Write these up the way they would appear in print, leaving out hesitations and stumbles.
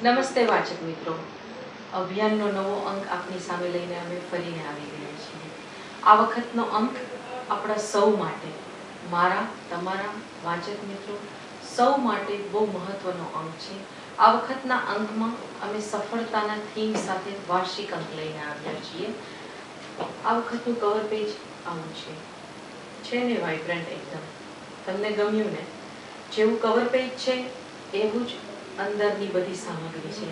નમસ્તે વાચક મિત્રો, અભિયાનનો નવો અંક આપની સામે લઈને અમે ફરીને આવી ગયા છીએ. આ વખતનો અંક આપણા સૌ માટે, મારા, તમારા વાચક મિત્રો સૌ માટે બહુ મહત્વનો અંક છે. આ વખતના અંકમાં અમે સફળતાના થીમ સાથે વાર્ષિક અંક લઈને આવ્યા છીએ. આ વખતનું કવર પેજ આવું છે ને વાઇબ્રન્ટ એકદમ. તમને ગમ્યું ને? જેવું કવર પેજ છે એવું જ અંદરની બધી સામગ્રી છે.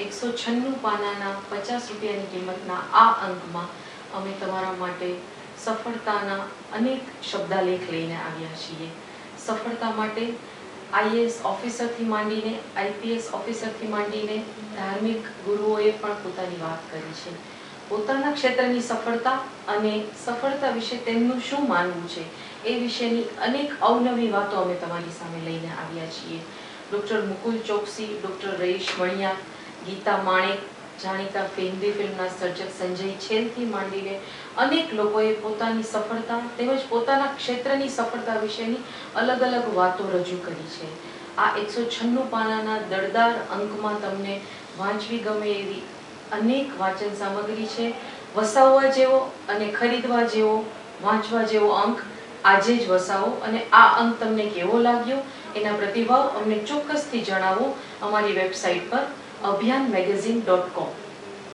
196 પાનાના 50 રૂપિયાની કિંમતના આ અંકમાં અમે તમારા માટે સફળતાના અનેક શબ્દાલેખ લઈને આવ્યા છીએ. સફળતા માટે આઈએએસ ઓફિસરથી માંડીને આઈપીએસ ઓફિસરથી માંડીને ધાર્મિક ગુરુઓએ પણ પોતાની વાત કરી છે. પોતાના ક્ષેત્રની સફળતા અને સફળતા વિશે તેમનું શું માનવું છે એ વિશેની અનેક અવનવી વાતો અમે તમારી સામે લઈને આવ્યા છીએ. ડૉક્ટર મુકુલ ચોકસી, ડૉક્ટર રઈશ મણિયા, ગીતા માણેક, જાણીતા હિન્દી ફિલ્મના સર્જક સંજય છેલથી માંડીને અનેક લોકોએ પોતાની સફળતા તેમજ પોતાના ક્ષેત્રની સફળતા વિશેની અલગ અલગ વાતો રજૂ કરી છે. આ 196 પાનાના દળદાર અંકમાં તમને વાંચવી ગમે એવી અનેક વાંચન સામગ્રી છે. વસાવવા જેવો અને ખરીદવા જેવો, વાંચવા જેવો અંક આજે જ વસાવો અને આ અંક તમને કેવો લાગ્યો એના પ્રતિભાવ અમને ચોક્કસથી જણાવો અમારી વેબસાઇટ પર abhiyanmagazine.com.